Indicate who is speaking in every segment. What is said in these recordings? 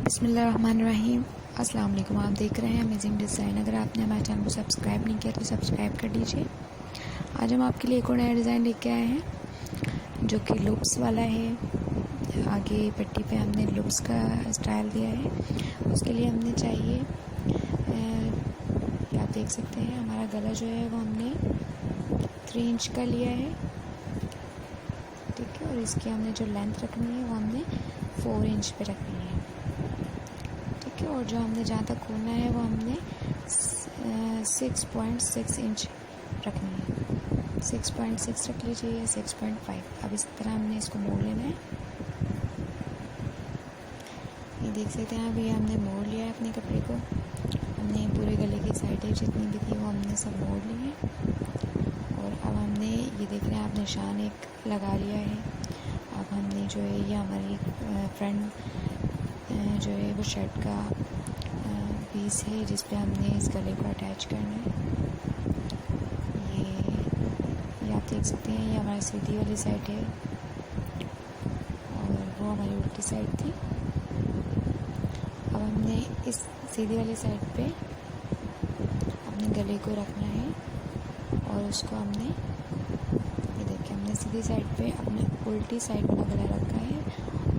Speaker 1: बिस्मिल्लाहिर्रहमानिर्रहीम। अस्सलाम वालेकुम। आप देख रहे हैं अमेजिंग डिज़ाइन। अगर आपने हमारे चैनल को सब्सक्राइब नहीं किया तो सब्सक्राइब कर लीजिए। आज हम आपके लिए एक और नया डिज़ाइन लेके आए हैं जो कि लुप्स वाला है। आगे पट्टी पे हमने लुप्स का स्टाइल दिया है। उसके लिए हमने चाहिए आप देख सकते हैं हमारा गला जो है वो हमने 3 इंच का लिया है, ठीक है। और इसकी हमने जो लेंथ रखनी है वो हमने 4 इंच पे रखनी है, ठीक है। और जो हमने जहाँ तक खोलना है वो हमने 6.6 इंच रखनी है। 6.6 रख लीजिए या 6.5। अब इस तरह हमने इसको मोड़ लेना है। ये देख सकते हैं अभी हमने मोड़ लिया है अपने कपड़े को। हमने पूरे गले की साइडें जितनी भी थी वो हमने सब मोड़ ली है। और अब हमने ये देख रहे हैं आप निशान एक लगा लिया है। अब हमने जो है ये हमारी फ्रंट जो है वो शर्ट का पीस है जिस पे हमने इस गले को अटैच करना है। ये आप देख सकते हैं ये हमारी सीधी वाली साइड है और वो हमारी उल्टी साइड थी। अब हमने इस सीधी वाली साइड पे अपने गले को रखना है और उसको हमने ये देखिए हमने सीधी साइड पे अपने उल्टी साइड वाला गला रखा है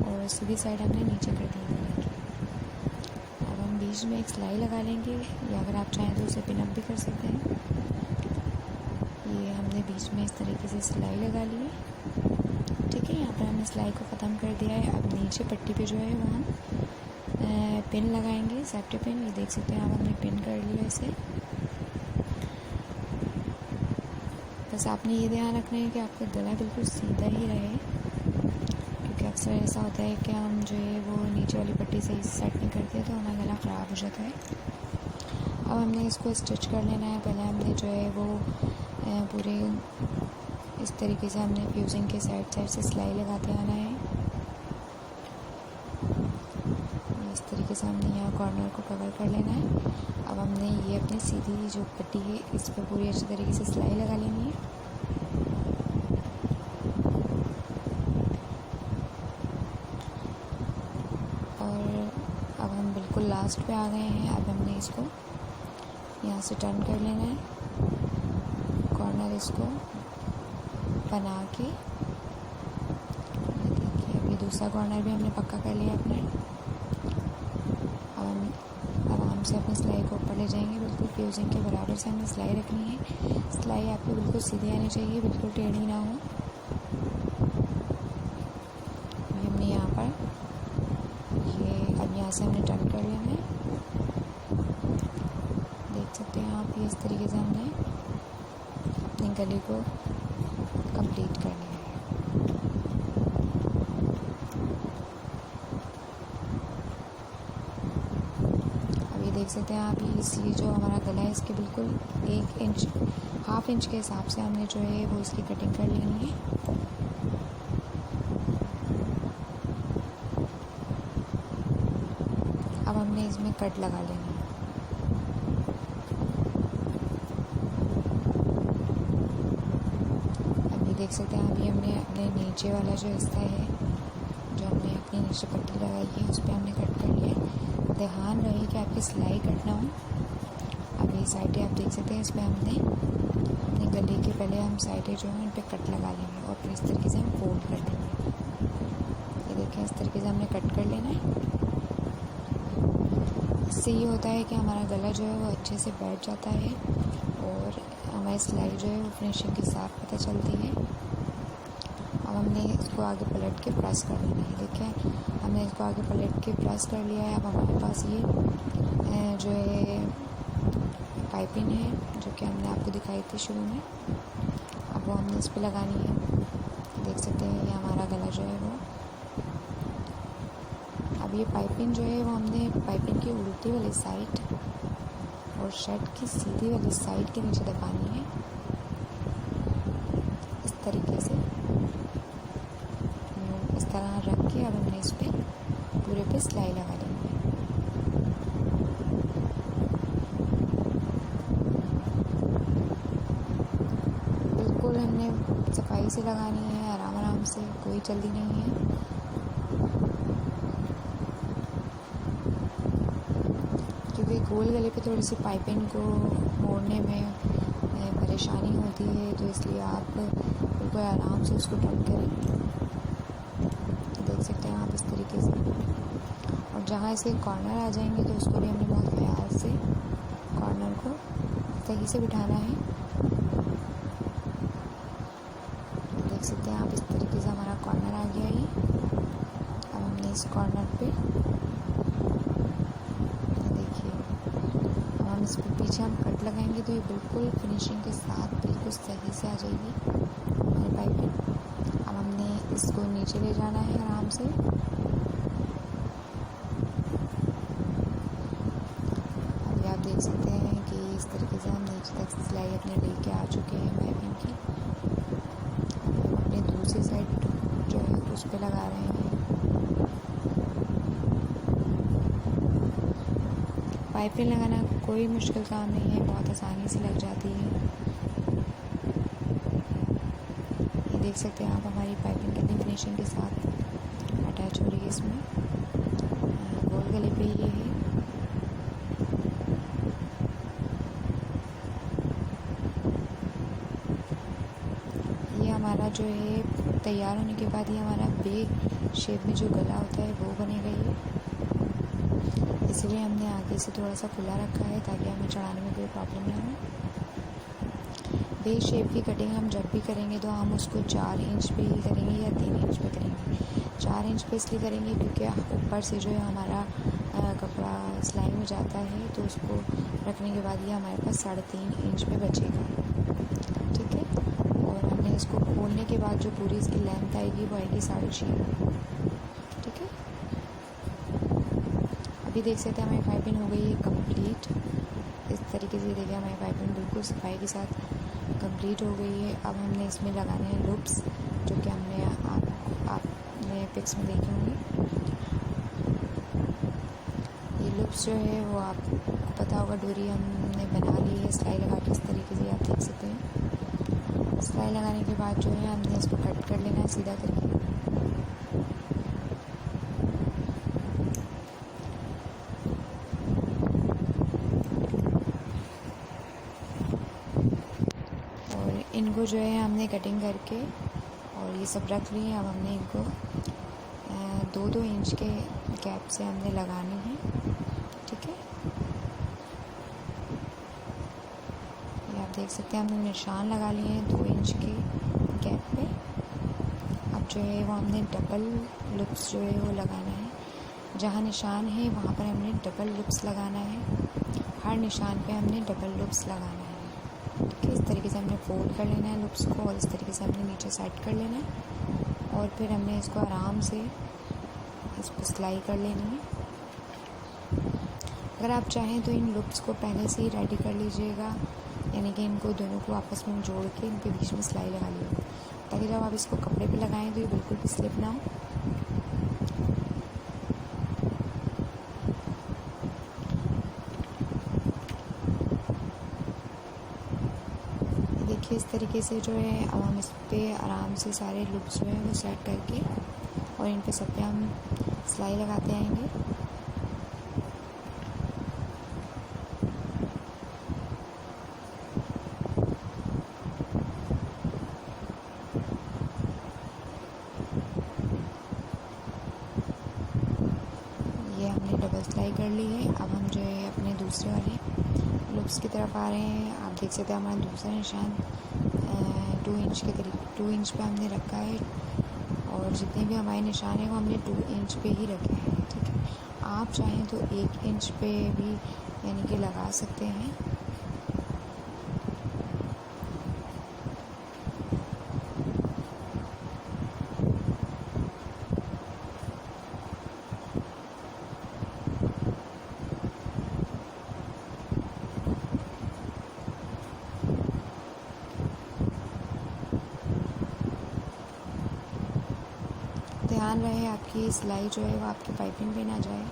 Speaker 1: और सीधी साइड हमने नीचे कर दी गले की। अब हम बीच में एक सिलाई लगा लेंगे या अगर आप चाहें तो उसे पिन अप भी कर सकते हैं। ये हमने बीच में इस तरीके से सिलाई लगा ली है, ठीक है। यहाँ पर हमने सिलाई को ख़त्म कर दिया है। अब नीचे पट्टी पे जो है वो हम पिन लगाएंगे, सेफ्टी पिन। ये देख सकते हैं आप हमने पिन कर लिया इसे। बस आपने ये ध्यान रखना है कि आपका गला बिल्कुल सीधा ही रहे, क्योंकि अक्सर ऐसा होता है कि हम जो है वो नीचे वाली पट्टी से सेट नहीं करते तो हमारा गला ख़राब हो जाता है। अब हमने इसको स्टिच कर लेना है। पहले हमने जो है वो पूरे इस तरीके से हमने फ्यूजिंग के साइड से सिलाई लगाते आना है। इस तरीके से हमने यहाँ कॉर्नर को कवर कर लेना है। अब हमने ये अपनी सीधी जो पट्टी है इस पर पूरी अच्छी तरीके से सिलाई लगा लेनी है। और अब हम बिल्कुल लास्ट पे आ गए हैं। अब हमने इसको यहाँ से टर्न कर लेना है, कॉर्नर इसको बना के। देखिए अब ये दूसरा कॉर्नर भी हमने पक्का कर लिया अपने। अब हम आराम से अपनी सिलाई को ऊपर ले जाएंगे। बिल्कुल फ्यूजिंग के बराबर से हमें सिलाई रखनी है। सिलाई आपको बिल्कुल सीधी आनी चाहिए, बिल्कुल टेढ़ी ना हो। हमने यहाँ पर ये अब यहाँ से हमने टर्न कर लेना है। देख सकते हैं आप ये इस तरीके से हमने अपने गले को कंप्लीट कर लिया है। देख सकते हैं आप ये जो हमारा गला है इसके बिल्कुल 1 इंच 1/2 इंच के हिसाब से हमने जो है वो इसकी कटिंग कर लेनी है। अब हमने इसमें कट लगा लेना है। अब ये देख सकते हैं अभी हमने अपने नीचे वाला जो हिस्सा है जो हमने अपनी नीचे पट्टी लगाई है उस पर हमने कट कर लिया है। ध्यान रहे कि आपकी सिलाई कट ना हो। अब ये साइडें आप देख सकते हैं इसमें हमने अपने गले के पहले हम साइडें जो हैं उन पर कट लगा लेंगे और फिर इस तरीके से हम फोल्ड कर देंगे। ये देखें इस तरीके से हमने कट कर लेना है। इससे ये होता है कि हमारा गला जो है वो अच्छे से बैठ जाता है और हमारी सिलाई जो है वो फिनिशिंग के साथ पता चलती है। अब हमने इसको आगे पलट के प्रेस कर लेना है। देखिए हमने इसको आगे पलट के प्रेस कर लिया है। अब हमारे पास ये जो है पाइपिंग है जो कि हमने आपको दिखाई थी शुरू में। अब वो हमने इस पर लगानी है। देख सकते हैं ये हमारा गला जो है वो। अब ये पाइपिंग जो है वो हमने पाइपिंग की उल्टी वाली साइड और शर्ट की सीधी वाली साइड के नीचे दबानी है इस तरीके से। इस तरह रख के अब हमने इस पर पूरे पे सिलाई लगा लेनी है। बिल्कुल हमने सफाई से लगानी है, आराम आराम से, कोई जल्दी नहीं है। गोल गले पे थोड़ी सी पाइपिंग को मोड़ने में परेशानी होती है, तो इसलिए आप बिल्कुल आराम से उसको टर्न करेंगे। देख सकते हैं आप इस तरीके से। और जहाँ इसके कॉर्नर आ जाएंगे तो उसको भी हमने बहुत ख्याल से कॉर्नर को सही से बिठाना है। देख सकते हैं आप इस तरीके से हमारा कॉर्नर आ गया है। अब हमने इस कॉर्नर पे देखिए, अब हम इस पर पीछे हम कट लगाएंगे तो ये बिल्कुल फिनिशिंग के साथ बिल्कुल सही से आ जाएगी हमारी पाइपिंग। अब हमने इसको नीचे ले जाना है आराम से। अभी आप देख सकते हैं कि इस तरीके से हम नीचे तक सिलाई अपने लेके आ चुके हैं पाइपिंग की। हम अपने दूसरी साइड जो है उस पर लगा रहे हैं। पाइपिंग लगाना कोई मुश्किल काम नहीं है, बहुत आसानी से लग जाती है। ये देख सकते हैं आप हमारी पाइपिंग कितनी फिनिशिंग के साथ अटैच हो रही है इसमें। गोल गले पे ये है। ये हमारा जो है तैयार होने के बाद ये हमारा बे शेप में जो गला होता है वो बनेगा ये। इसलिए हमने आगे से थोड़ा सा खुला रखा है ताकि हमें चढ़ाने में कोई प्रॉब्लम ना हो। बे शेप की कटिंग हम जब भी करेंगे तो हम उसको 4 इंच पे ही करेंगे या 3 इंच पे करेंगे। 4 इंच पे इसलिए करेंगे क्योंकि ऊपर से जो है हमारा कपड़ा सिलाई में जाता है, तो उसको रखने के बाद ये हमारे पास 3.5 इंच पे बचेगा। ठीक है। और हमने इसको खोलने के बाद जो पूरी इसकी लेंथ आएगी वो आएगी 6.5। ठीक है। अभी देख सकते हैं हमारी पाइपिंग हो गई है कंप्लीट। इस तरीके से देखिए हमारी पाइपिंग बिल्कुल सफाई के साथ कंप्लीट हो गई है। अब हमने इसमें लगाने हैं लूप्स, जो कि हमने आपने पिक्स में देखे होंगे। ये लूप्स जो है वो आपको पता होगा, डोरी हमने बना ली है सिलाई लगा के। इस तरीके से आप देख सकते हैं। सिलाई लगाने के बाद जो है हमने इसको कट कर लेना है सीधा करके। इनको जो है हमने कटिंग करके और ये सब रख लिए। अब हमने इनको 2-2 इंच के गैप से हमने लगानी है। ठीक है। ये आप देख सकते हैं हमने निशान लगा लिए हैं 2 इंच के गैप पे। अब जो है वो हमने डबल लूप्स जो है वो लगाना है। जहाँ निशान है वहाँ पर हमने डबल लूप्स लगाना है। हर निशान पे हमने डबल लूप्स लगाना है। इस तरीके से हमने फोल्ड कर लेना है लूप्स को और इस तरीके से हमने नीचे सेट कर लेना है और फिर हमने इसको आराम से इस पर सिलाई कर लेनी है। अगर आप चाहें तो इन लूप्स को पहले से ही रेडी कर लीजिएगा, यानी कि इनको दोनों को आपस में जोड़ के इनके बीच में सिलाई लगा लीजिएगा, ताकि जब आप इसको कपड़े पे लगाएं तो ये बिल्कुल भी स्लिप ना हो। देखिए इस तरीके से जो है अब हम इस पर आराम से सारे लूप्स जो हैं वो सेट करके और इन पे सब पे हम सिलाई लगाते आएंगे। ये हमने डबल सिलाई कर ली है। अब हम जो है अपने दूसरे वाले लूप्स की तरफ आ रहे हैं। आप देख सकते हैं हमारा दूसरा निशान 2 इंच के करीब 2 इंच पे हमने रखा है और जितने भी हमारे निशान हैं वो हमने 2 इंच पे ही रखे हैं। ठीक है। आप चाहें तो 1 इंच पे भी यानी कि लगा सकते हैं। ध्यान रहे आपकी सिलाई जो है वो आपकी पाइपिंग पे ना जाए।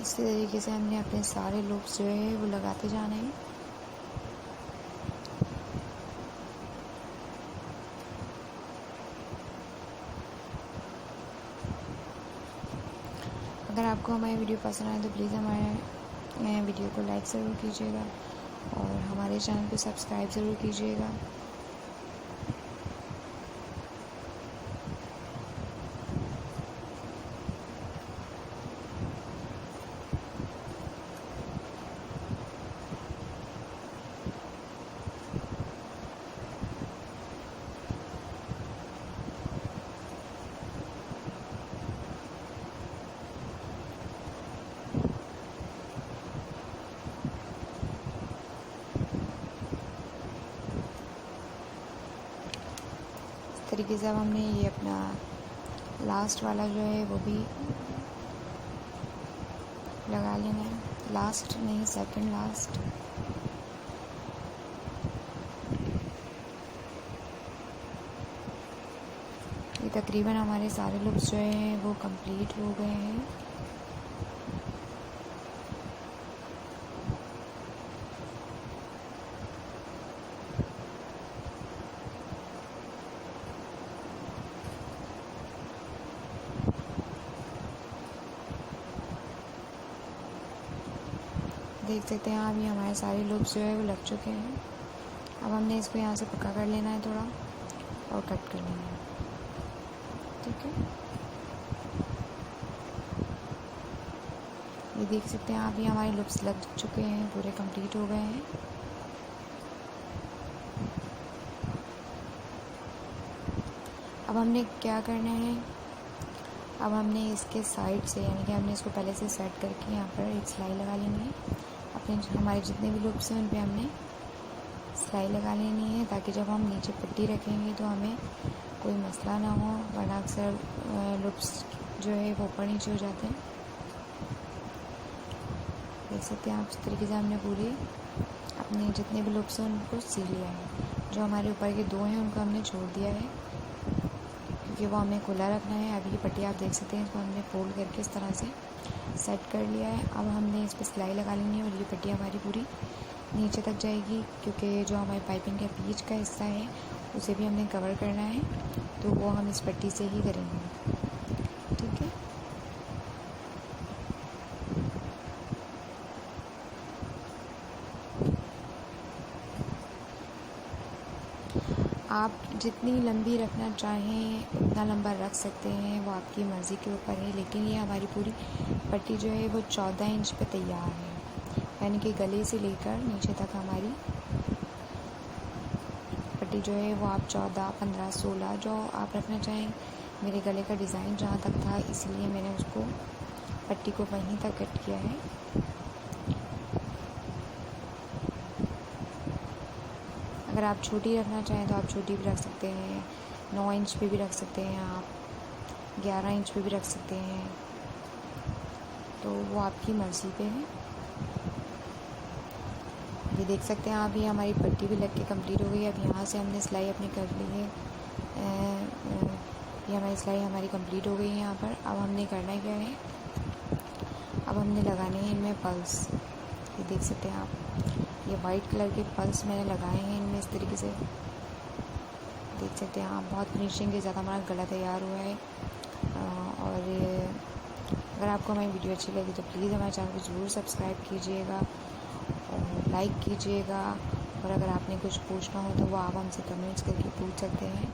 Speaker 1: इसी तरीके से हमने अपने सारे लूप्स जो है वो लगाते जाने हैं। अगर आपको हमारी वीडियो पसंद आए तो प्लीज़ हमारे वीडियो को लाइक ज़रूर कीजिएगा और हमारे चैनल को सब्सक्राइब ज़रूर कीजिएगा। तरीके से अब हमने ये अपना लास्ट वाला जो है वो भी लगा लेना है। लास्ट नहीं, सेकंड लास्ट। ये तकरीबन हमारे सारे लूप्स जो हैं वो कंप्लीट हो गए हैं। देख सकते हैं आप, ये हमारे सारे लूप्स जो है वो लग चुके हैं। अब हमने इसको यहाँ से पक्का कर लेना है थोड़ा और कट कर लेना है। ठीक है, ये देख सकते हैं आप, ये हमारे लूप्स लग चुके हैं, पूरे कंप्लीट हो गए हैं। अब हमने क्या करना है, अब हमने इसके साइड से, यानी कि हमने इसको पहले से सेट करके यहाँ पर एक सिलाई लगा लेनी है। अपने हमारे जितने भी लूप्स हैं उन पे हमने सिलाई लगा लेनी है, ताकि जब हम नीचे पट्टी रखेंगे तो हमें कोई मसला ना हो, वरना अक्सर लूप्स जो है वो ऊपर नीचे हो जाते हैं। देख सकते हैं आप, इस तरीके से हमने पूरी अपने जितने भी लूप्स हैं उनको सी लिया है। जो हमारे ऊपर के दो हैं उनको हमने छोड़ दिया है, क्योंकि वो हमें खुला रखना है। अभी ये पट्टी आप देख सकते हैं, इसको हमने फोल्ड करके इस तरह से सेट कर लिया है। अब हमने इस पर सिलाई लगा लेनी है और ये पट्टी हमारी पूरी नीचे तक जाएगी, क्योंकि जो हमारी पाइपिंग के बीच का हिस्सा है उसे भी हमने कवर करना है, तो वो हम इस पट्टी से ही करेंगे। ठीक है, आप जितनी लंबी रखना चाहें उतना लंबा रख सकते हैं, वो आपकी मर्ज़ी के ऊपर है। लेकिन ये हमारी पूरी पट्टी जो है वो 14 इंच पे तैयार है, यानी कि गले से लेकर नीचे तक हमारी पट्टी जो है वो आप 14, 15, 16 जो आप रखना चाहें। मेरे गले का डिज़ाइन जहाँ तक था, इसलिए मैंने उसको पट्टी को वहीं तक कट किया है। अगर आप छोटी रखना चाहें तो आप छोटी भी रख सकते हैं, 9 इंच पे भी रख सकते हैं, आप 11 इंच पे भी रख सकते हैं, तो वो आपकी मर्ज़ी पे है। ये देख सकते हैं आप, ये हमारी पट्टी भी लग के कंप्लीट हो गई। अब यहाँ से हमने सिलाई अपनी कर ली है, ये हमारी सिलाई हमारी कंप्लीट हो गई है यहाँ पर। अब हमने करना क्या है, अब हमने लगाने हैं इनमें पल्स। ये देख सकते हैं आप, ये वाइट कलर के पल्स मैंने लगाए हैं इनमें इस तरीके से। देख सकते हैं आप, बहुत फिनिशिंग के ज़्यादा हमारा गला तैयार हुआ है। और अगर आपको हमारी वीडियो अच्छी लगी तो प्लीज़ हमारे चैनल को ज़रूर सब्सक्राइब कीजिएगा और लाइक कीजिएगा। और अगर आपने कुछ पूछना हो तो वो आप हमसे कमेंट्स करके पूछ सकते हैं।